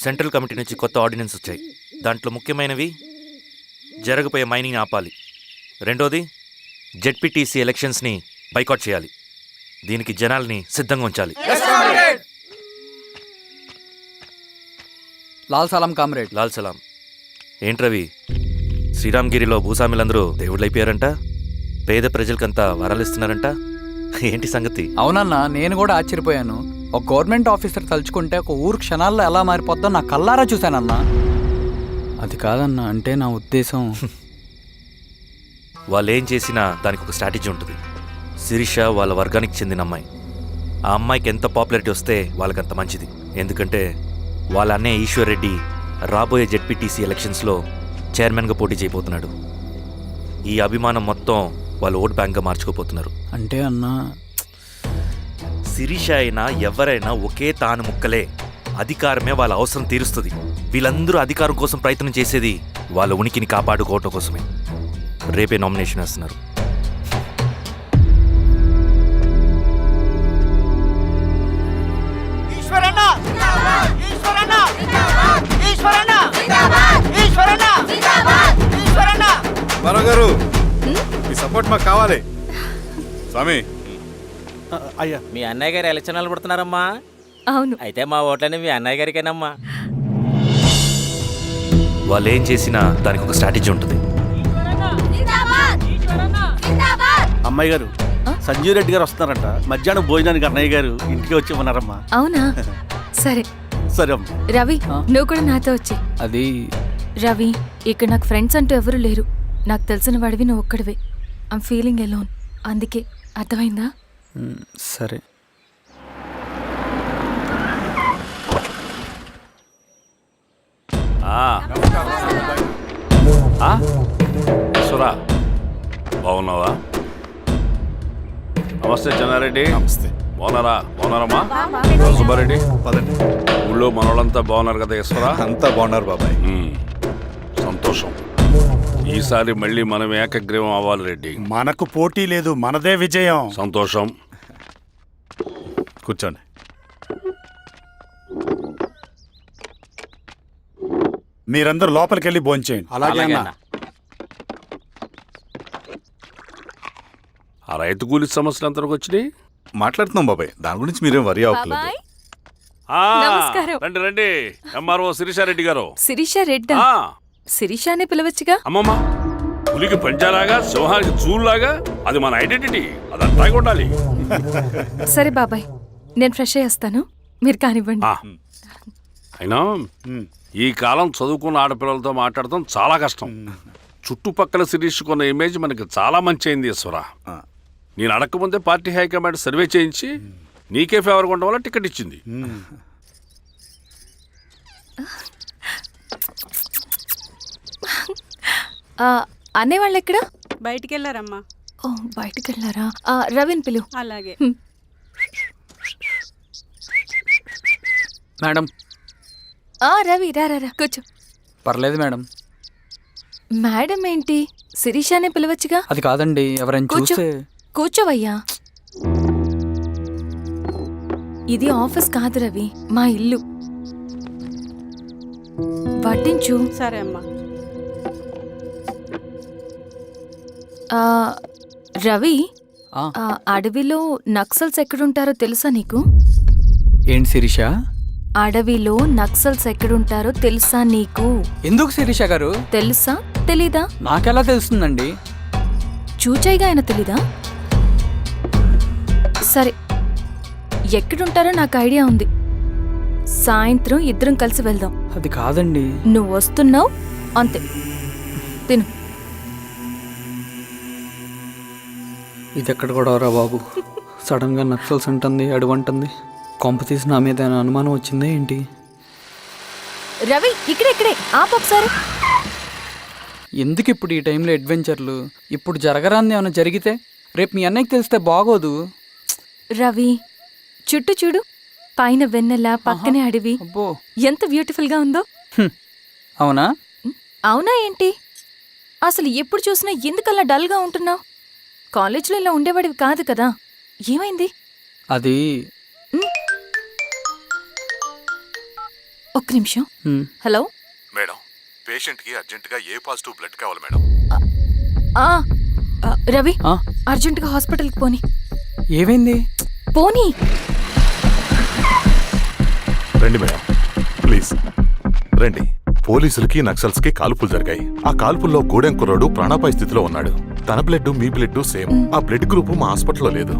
Central committee నుంచి కొత్త ordinance వచ్చాయి. దాంట్లో ముఖ్యమైనవి జరగబోయే మైనింగ్ని ఆపాలి, రెండోది జెడ్పీటీసీ ఎలక్షన్స్ని బైకాట్ చేయాలి, దీనికి జనాల్ని సిద్ధంగా ఉంచాలి. లాల్ సలాం కామ్రేడ్. లాల్ సలాం. ఏంట్రవి, శ్రీరామ్గిరిలో భూస్వాములందరూ దేవుళ్ళైపోయారంట, పేద ప్రజలకంతా వరాలు ఇస్తున్నారంట, ఏంటి సంగతి? అవునన్నా, నేను కూడా ఆశ్చర్యపోయాను. ఒక గవర్నమెంట్ ఆఫీసర్ తలుచుకుంటే ఒక ఊరు క్షణాల్లో ఎలా మారిపోద్దో నా కల్లారా చూశానన్నా. అది కాదన్నా, అంటే నా ఉద్దేశం వాళ్ళు ఏం చేసినా దానికి ఒక స్ట్రాటజీ ఉంటుంది. శిరీష వాళ్ళ వర్గానికి చెందిన అమ్మాయి. ఆ అమ్మాయికి ఎంత పాపులారిటీ వస్తే వాళ్ళకంత మంచిది. ఎందుకంటే వాళ్ళ అన్నయ్య ఈశ్వర్ రెడ్డి రాబోయే జెడ్పీటీసీ ఎలక్షన్స్లో చైర్మన్గా పోటీ చేయబోతున్నాడు. ఈ అభిమానం మొత్తం వాళ్ళు ఓట్ బ్యాంక్గా మార్చుకోపోతున్నారు. అంటే అన్నా, శిరీష అయినా ఎవరైనా ఒకే తాను ముక్కలే. అధికారమే వాళ్ళ అవసరం తీరుస్తుంది. వీళ్ళందరూ అధికారం కోసం ప్రయత్నం చేసేది వాళ్ళ ఉనికిని కాపాడుకోవటం కోసమే. రేపే నామినేషన్ వేస్తున్నారు. గారు మీ సపోర్ట్ మాకు కావాలి. స్వామి, అయ్యా, మీ అన్నయ్య గారు ఎలక్షన్ నిలబడుతున్నారమ్మా. అవును. అయితే మా ఓట్లని మీ అన్నయ్య గారికేనమ్మా. వాళ్ళు ఏం చేసినా దానికి ఒక స్ట్రాటజీ ఉంటుంది. అమ్మాయి గారు, సంజీవ్ రెడ్డి గారు వస్తున్నారంట. మధ్యాహ్నం భోజనానికి అన్నయ్య గారు ఇంటికి వచ్చి ఉన్నారమ్మా. అవునా? సరే సరే అమ్మ. రవి, నువ్వు కూడా నాతో వచ్చే. అది రవి, ఇక్కడ నాకు ఫ్రెండ్స్ అంటూ ఎవరు లేరు. నాకు తెలిసిన వాడివి నువ్వు ఒక్కడివే. I'm feeling alone. అందుకే, అర్థమైందా? సరే. సురా, బాగున్నావా? నమస్తే చెన్నారెడ్డి. నమస్తే. బాగున్నారమ్మా? సుబ్బారెడ్డి, పదండి. ఊళ్ళో మనోళ్ళంతా బాగున్నారు కదా ఈశ్వరా? అంతా బాగున్నారు బాబాయ్. సంతోషం. ఈసారి మళ్ళీ మనం ఏకగ్రీవం అవ్వాలి రెడ్డి. మనకు పోటీ లేదు, మనదే విజయం. సంతోషం. కూర్చోండి. మీరందరూ లోపలికి వెళ్ళి భోంచేయండి. అలాగే అన్న. ఆ రైతు కూలి సమస్యలు ఎంతవరకు వచ్చినాయి? మాట్లాడుతున్నాం బాబాయ్, దాని గురించి మీరేం వరి అవ్వట్లేదు. బాబాయ్, ఆ, నమస్కారం. రండి రండి. ఎంఆర్ఓ శిరీషారెడ్డి గారు. శిరీష రెడ్డా? ఆ, శిరీష అనే పిలవచ్చుగా. అమ్మమ్మ, పులికి పంచాలాగా సింహానికి చూలాగా అది మన ఐడెంటిటీ, అదంతా ఉండాలి. సరే బాబాయ్, నేను ఫ్రెష్ అయ్యేస్తాను, మీరు కానివ్వండి. అయినా ఈ కాలం చదువుకున్న ఆడపిల్లలతో మాట్లాడటం చాలా కష్టం. చుట్టుపక్కల శిరీషుకున్న ఇమేజ్ మనకి చాలా మంచి అయింది ఈశ్వర. నేను అడగకముందే పార్టీ హైకమాండ్ సర్వే చేయించి నీకే ఫేవర్గా ఉండడం వల్ల టికెట్ ఇచ్చింది. అనేవాళ్ళు ఎక్కడ? బయటికి వెళ్ళారమ్మా. ఓ, బయటికి వెళ్ళారా? రవిని పిలు. అలాగే. మేడం. రవి, రా రా రా, కూర్చో. పర్లేదు మేడం. మేడం ఏంటి? శిరీషానే పిలవచ్చుగా. అది కాదండి, ఎవరైనా కూర్చో. చూస్తే. కూర్చోవయ్యా. ఇది ఆఫీస్ కాదు రవి, మా ఇల్లు. వడ్డించు. సరే అమ్మా. రవి, అడవిలో నక్సల్స్ ఎక్కడుంటారో తెలుసా నీకు? ఏంటి శిరీష? అడవిలో నక్సల్స్ ఎక్కడుంటారో తెలుసా నీకు? ఎందుకు శిరీష గారు? తెలుసా తెలీదా? నాకెలా తెలుస్తుందండి? చూచాయిగా ఆయన తెలీదా? సరే, ఎక్కడుంటారో నాకు ఐడియా ఉంది. సాయంత్రం ఇద్దరం కలిసి వెళ్దాం. అది కాదండి. నువ్వు వస్తున్నావు అంతే, తిను. ఇది ఎక్కడ కూడా రా బాబు. సడన్ గా నక్సల్స్ అంటుంది, అడుగుంటుంది. కొంప తీసి నా మీద అనుమానం వచ్చిందే ఏంటి? రవి, ఇక్కడే ఆపొకసారి. ఎందుకు ఇప్పుడు ఈ టైంలో అడ్వెంచర్లు? ఇప్పుడు జరగరాంది ఏమైనా జరిగితే రేపు మీ అన్నయ్యకి తెలిస్తే బాగోదు. రవి, చుట్టూ చూడు, పైన వెన్నెల, పక్కనే అడవి. అబ్బో, ఎంత బ్యూటిఫుల్ గా ఉందో. అవునా? అవునా ఏంటి? అసలు ఎప్పుడు చూసినా ఎందుకలా డల్ గా ఉంటున్నావు? కాలేజీలో ఇలా ఉండేవాడివి కాదు కదా, ఏమైంది? అది ఒక్క నిమిషం. హలో. మేడం, పేషెంట్కి అర్జెంటుగా ఏ పాజిటివ్ బ్లడ్ కావాలి మేడం. రవి, ఆ? అర్జెంటుగా హాస్పిటల్కి పోనీ. ఏమైంది? పోనీ. రండి మేడం, ప్లీజ్ రండి. పోలీసులకి నక్సల్స్కి కాల్పులు జరిగాయి. ఆ కాల్పుల్లో గూడెం కుర్రాడు ప్రాణాపాయ స్థితిలో ఉన్నాడు. తన బ్లడ్ మీ బ్లడ్ సేమ్. ఆ బ్లడ్ గ్రూప్ మా హాస్పిటల్లో లేదు.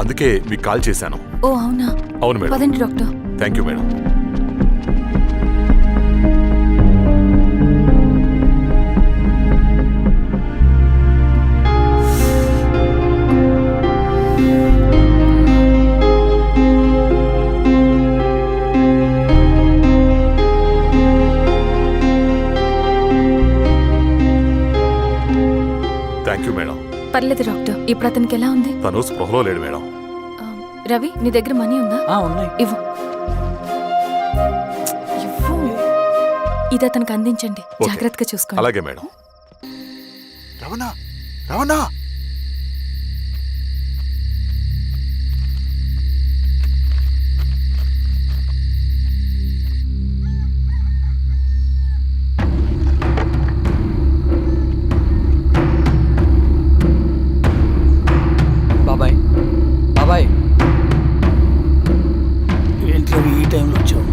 అందుకే మీకు కాల్ చేశాను. ఓ అవునా? అవును మేడం. పదండి doctor. Thank you madam. Thank you madam. పర్లేదు డాక్టర్. ఇప్పుడు అతనికి ఎలా ఉంది? తను స్పృహలో లేడు మేడం. రవి, నీ దగ్గర మనీ ఉందా? ఉన్నాయి. ఇవ్వు. ఇవ్వు. ఇది అతనికి అందించండి. ఓకే. జాగ్రత్తగా చూసుకోండి. అలాగే మేడం. రమణ, రమణ. బాబాయ్, బాబాయ్. ఏంటి రవి ఈ టైంలో వచ్చావు?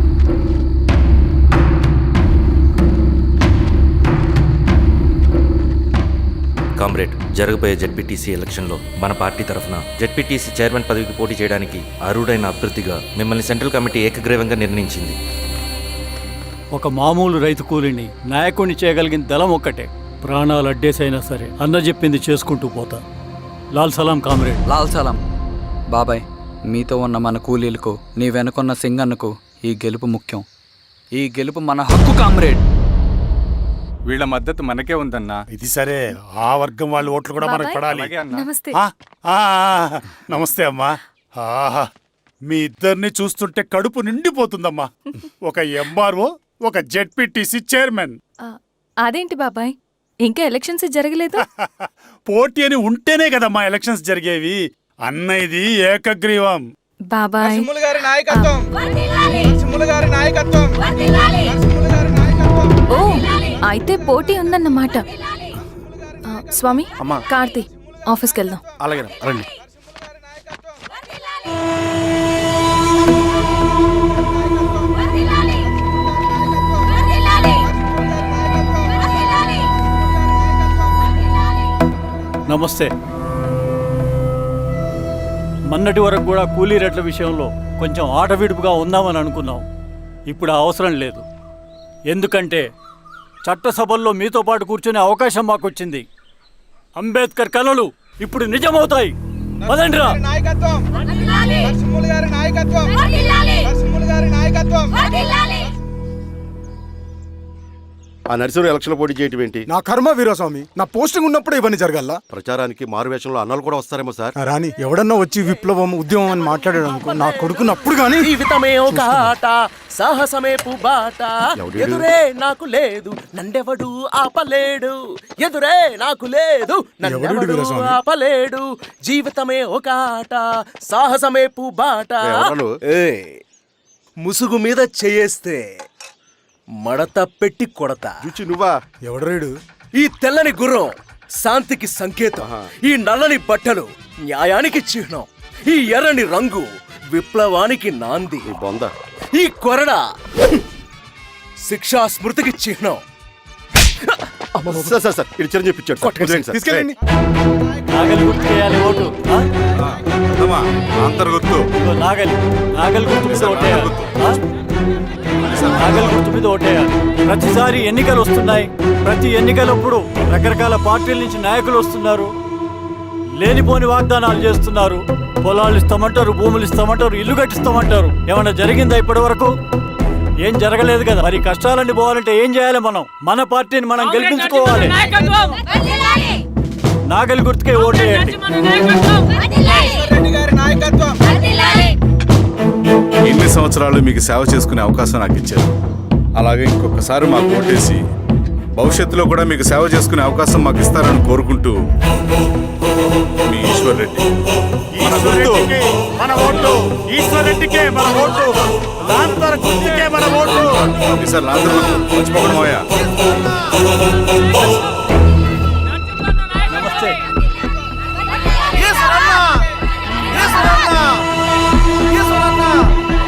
కామ్రేడ్, జరగబోయే జెడ్పీటీసీ ఎలక్షన్లో మన పార్టీ తరఫున జెడ్పీటీసీ చైర్మన్ పదవికి పోటీ చేయడానికి అర్హుడైన అభ్యర్థిగా మిమ్మల్ని సెంట్రల్ కమిటీ ఏకగ్రీవంగా నిర్ణయించింది. ఒక మామూలు రైతు కూలిని నాయకుడిని చేయగలిగిన దళం ఒక్కటే. ప్రాణాలు అడ్డేసైనా సరే అన్న చెప్పింది చేసుకుంటూ పోతా. లాల్ సలాం కామ్రేడ్. లాల్ సలాం. బాబాయ్, మీతో ఉన్న మన కూలీలకు, నీ వెనుకున్న సింగన్నకు ఈ గెలుపు ముఖ్యం. ఈ గెలుపు మన హక్కు కామ్రేడ్. వీళ్ళ మద్దతు మనకే ఉందన్నా. ఇది సరే, ఆ వర్గం వాళ్ళ ఓట్లు కూడా మనకు బాబాయ్. పడాలి. అలాగే అన్నా. నమస్తే. నమస్తే అమ్మా. ఆహా, మీ ఇద్దరిని చూస్తుంటే కడుపు నిండిపోతుందమ్మా. ఒక ఎంఆర్ఓ, ఒక జెడ్పీటీసీ చైర్మన్. అదేంటి బాబాయ్, ఇంకా ఎలక్షన్స్ జరగలేదు? పోటీ అని ఉంటేనే కదమ్మా ఎలక్షన్స్ జరిగేవి. అన్న ఇది ఏకగ్రీవం. బాబాయ్, ఓ అయితే పోటీ ఉందన్నమాట. స్వామి, అమ్మా. కార్తీ, ఆఫీస్కి వెళ్దాం. అలాగే రండి. నమస్తే. మొన్నటి వరకు కూడా కూలీ రేట్ల విషయంలో కొంచెం ఆటవిడుపుగా ఉందామని అనుకున్నాం. ఇప్పుడు ఆ అవసరం లేదు. ఎందుకంటే చట్టసభల్లో మీతో పాటు కూర్చునే అవకాశం మాకు వచ్చింది. అంబేద్కర్ కలలు ఇప్పుడు నిజమవుతాయి. పదండ్రా. ఆ నర్సరీ ఎలక్షన్ పోటీ చేయటం ఏంటి? నా కర్మ వీరస్వామి, నా పోస్టింగ్ ఉన్నప్పుడు ఇవన్నీ జరగాల. ప్రచారానికి మారువేషంలో అన్నాలు కూడా వస్తారేమో సార్. రాని ఎవడన్నా వచ్చి విప్లవం, ఉద్యమం అని మాట్లాడాడు అనుకో, నా కొడుకుని అప్పుడు గానీ జీవితమే ఒక ఆట, సాహసమే పుబాట. ఎవడీడు? ఎదురే నాకు లేదు, నన్నెవడు ఆపలేడు. ఎదురే నాకు లేదు, నన్నెవడు వీరస్వామి? ఆపలేడు. జీవితమే ఒక ఆట, సాహసమే పుబాట. ఎవరు? ముసుగు మీద చేయేస్తే మడత పెట్టి కొడతా. రుచి నువ్వా? ఎవడరేడు? ఈ తెల్లని గుర్రం శాంతికి సంకేతం. ఈ నల్లని బట్టలు న్యాయానికి చిహ్నం. ఈ ఎర్రని రంగు విప్లవానికి నాంది. నీ బొంద. ఈ కొరడ శిక్షా స్మృతికి చిహ్నం. సార్ సార్ సార్, ఇది చిరంజీవి పిచ్చాడు. వదిలేండి సార్. తీసుకెళ్ళండి. నాగలి గుర్తు వేయాలి ఓటు. ఆ? అమ్మా, అంతర్గొత్తు. ఇదిగో నాగలి. నాగలి గుర్తు మీద ఓటేయాలి. ఆ? నాగలి గుర్తు మీద ఓటేయాలి. ప్రతిసారి ఎన్నికలు వస్తున్నాయి. ప్రతి ఎన్నికలప్పుడు రకరకాల పార్టీల నుంచి నాయకులు వస్తున్నారు. లేనిపోని వాగ్దానాలు చేస్తున్నారు. పొలాలు ఇస్తామంటారు, భూములు ఇస్తామంటారు, ఇల్లు కట్టిస్తామంటారు. ఏమన్నా జరిగిందా ఇప్పటి వరకు? ఏం జరగలేదు కదా. మరి కష్టాలన్నీ పోవాలంటే ఏం చేయాలి? మనం మన పార్టీని మనం గెలిపించుకోవాలి. నాగలి గుర్తుకే ఓటేయండి. ఇన్ని సంవత్సరాలు మీకు సేవ చేసుకునే అవకాశం నాకు ఇచ్చారు. అలాగే ఇంకొకసారి మాకు ఓటేసి భవిష్యత్తులో కూడా మీకు సేవ చేసుకునే అవకాశం మాకు ఇస్తారని కోరుకుంటూ, మీ ఈశ్వర్ రెడ్డి. మన ఓటు ఈశ్వర్ రెడ్డికే, మన ఓటు లాంతర్ గుర్తుకే మన ఓటు. సార్ లాంతర్ మర్చిపోకండి మోయా. నమస్తే.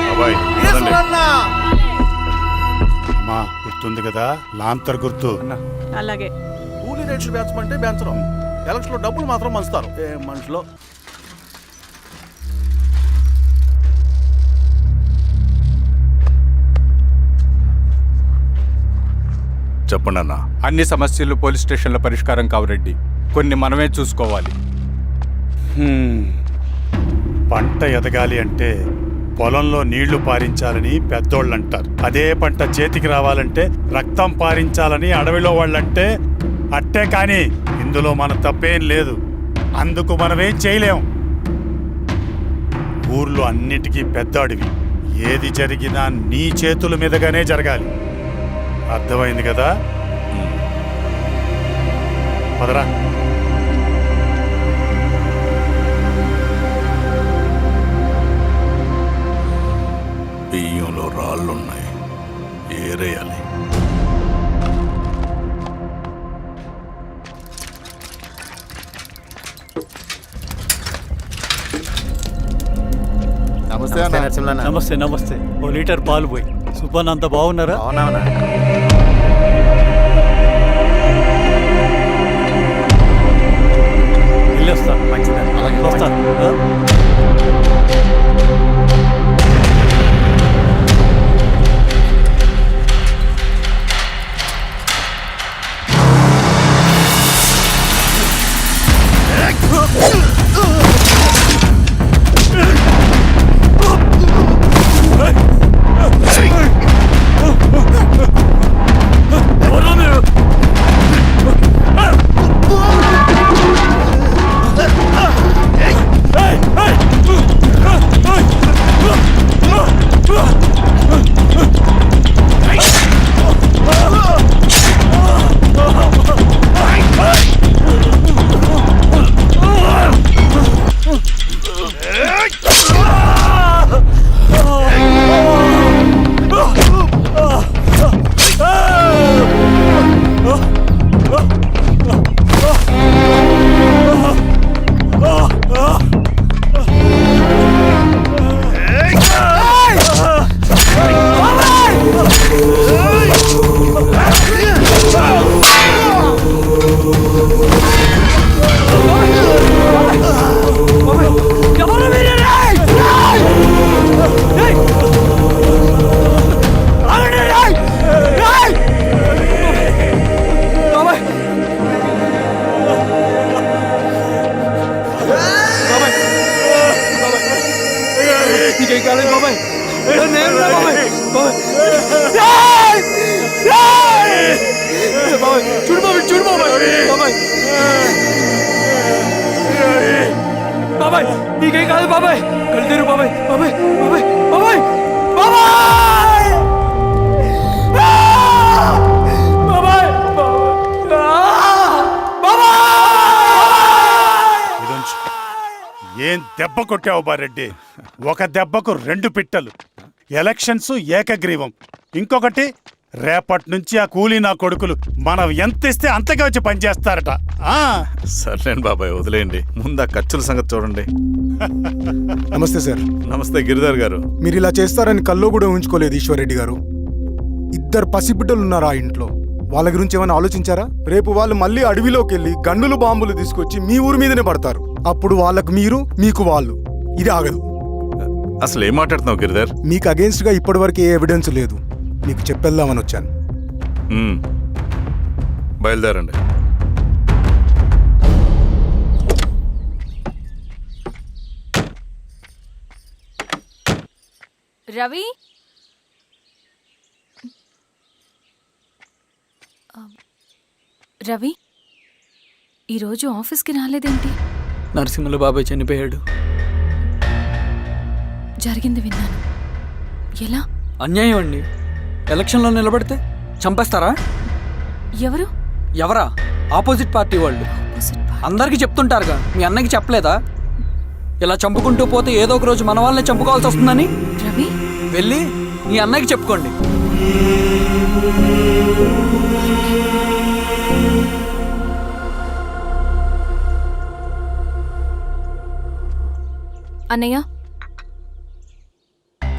బాబాయ్ పదండి. అమ్మా గుర్తుంది కదా లాంతర్ గుర్తు. అలాగే కూలీ రేట్లు పెంచమంటే పెంచడం, ఎలక్షన్ లో డబ్బులు మాత్రం మంచుతారు. ఏ మనుషులో చెప్పండి అన్న. అన్ని సమస్యలు పోలీస్ స్టేషన్లో పరిష్కారం కావు రెడ్డి, కొన్ని మనమే చూసుకోవాలి. పంట ఎదగాలి అంటే పొలంలో నీళ్లు పారించాలని పెద్దోళ్ళు అంటారు. అదే పంట చేతికి రావాలంటే రక్తం పారించాలని అడవిలో వాళ్ళంటే అట్టే. కానీ ఇందులో మన తప్పేం లేదు, అందుకు మనమేం చేయలేం. ఊర్లో అన్నిటికీ పెద్ద అడవి, ఏది జరిగినా నీ చేతుల మీదగానే జరగాలి. అర్థమైంది కదా? పదరా. బియ్యంలో రాళ్ళున్నాయి, ఏరేయాలి. నమస్తే నరసింహ. నమస్తే నమస్తే. ఓ లీటర్ పాలు పోయి. సుబ్బన్ అంత బాగున్నారా? అవునా? వెళ్ళొస్తా. మంచిది, వస్తాను. బాబాయ్ నీకేం కాదు బాబాయ్, కళ్ళు బాబాయ్. బాబాయ్ బాబాయ్ బాబాయ్ బాబాయ్ బాబాయ్ బాబాయ్. ఏం దెబ్బ కొట్టావు బారెడ్డి? ఒక దెబ్బకు 2 పిట్టలు. ఎలక్షన్స్ ఏకగ్రీవం. ఇంకొకటి, రేపటి నుంచి ఆ కూలీ నా కొడుకులు మనం ఎంత ఇస్తే అంతగా వచ్చి పనిచేస్తారట. సర్లేండి బాబాయ్, వదిలేయండి. ముందు ఆ ఖర్చుల సంగతి చూడండి. నమస్తే సార్. నమస్తే గిరిధర్ గారు. మీరు ఇలా చేస్తారని కల్లో కూడా ఊహించుకోలేదు ఈశ్వర్రెడ్డి గారు. 2 పసిబిడ్డలు ఉన్నారు ఆ ఇంట్లో, వాళ్ళ గురించి ఏమైనా ఆలోచించారా? రేపు వాళ్ళు మళ్ళీ అడవిలోకి వెళ్ళి గన్నులు బాంబులు తీసుకొచ్చి మీ ఊరి మీదనే పడతారు. అప్పుడు వాళ్ళకు మీరు, మీకు వాళ్ళు. ఇది ఆగదు. అసలు ఏం మాట్లాడుతున్నావు గిరిధర్? మీకు అగేన్స్ట్ గా ఇప్పటివరకు ఏ ఎవిడెన్స్ లేదు, మీకు చెప్పేద్దామని వచ్చాను. బయలుదేరండి. రవి, రవి ఈరోజు ఆఫీస్కి రాలేదేంటి? నరసింహుల బాబాయ్ చనిపోయాడు. జరిగింది విన్నాను. ఎలా? అన్యాయం అండి. ఎలక్షన్లో నిలబడితే చంపేస్తారా? ఎవరు? ఎవరా? ఆపోజిట్ పార్టీ వాళ్ళు. అందరికీ చెప్తుంటారుగా, మీ అన్నకి చెప్పలేదా? ఇలా చంపుకుంటూ పోతే ఏదో ఒక రోజు మన వాళ్ళని చంపుకోవాల్సి వస్తుందని. రవి, వెళ్ళి మీ అన్నకి చెప్పుకోండి. అన్నయ్య,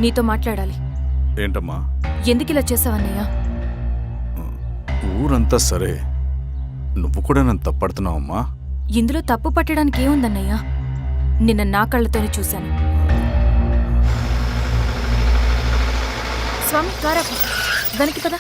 నీతో మాట్లాడాలి. ఏంటమ్మా? ఎందుకు ఇలా చేసావన్నయ్య? ఊరంతా సరే, నువ్వు కూడా నన్ను తప్పడుతున్నావమ్మా. ఇందులో తప్పు పట్టడానికి ఏముందన్నయ్య? నిన్న నా కళ్ళతోనే చూశాను. స్వామి, కారాపు దానికి పద.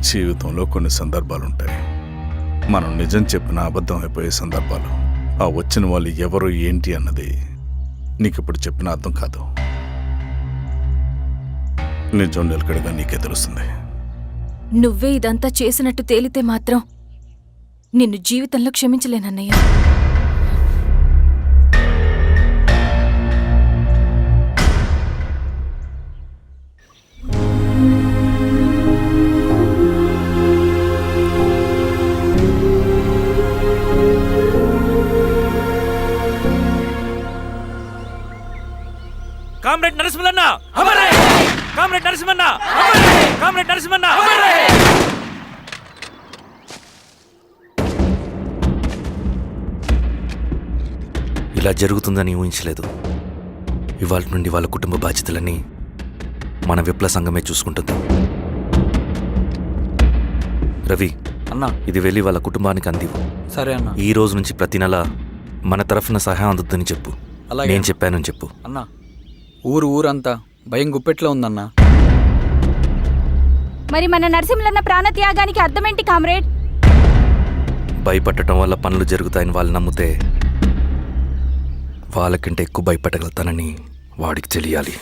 జీవితంలో కొన్ని సందర్భాలుంటాయి, మనం నిజం చెప్పిన అబద్ధం అయిపోయే సందర్భాలు. ఆ వచ్చిన వాళ్ళు ఎవరు ఏంటి అన్నది నీకిప్పుడు చెప్పిన అర్థం కాదు. నిజం నిలకడగా నీకే తెలుస్తుంది. నువ్వే ఇదంతా చేసినట్టు తేలితే మాత్రం నిన్ను జీవితంలో క్షమించలేనన్నయ్య. Comrade Narasimhanna, comrade Narasimhanna, comrade Narasimhanna. ఇలా జరుగుతుందని ఊహించలేదు. ఇవాళ నుండి వాళ్ళ కుటుంబ బాధ్యతలన్నీ మన విప్లవ సంఘమే చూసుకుంటుంది. రవి అన్నా, ఇది వెళ్ళి వాళ్ళ కుటుంబానికి అందివు. సరే అన్న. ఈ రోజు నుంచి ప్రతి నెల మన తరఫున సహాయం అందుతుందని చెప్పు. అలాగే నేను చెప్పానని చెప్పు. అన్నా, ఊరంతా భయం గుప్పెట్లో ఉందన్నా. మరి మన నరసింహన్న ప్రాణత్యాగానికి అర్థమేంటి కామ్రేడ్? భయపడటం వల్ల పనులు జరుగుతాయని వాళ్ళు నమ్మితే వాళ్ళకంటే ఎక్కువ భయపెట్టగలుగుతానని వాడికి తెలియాలి.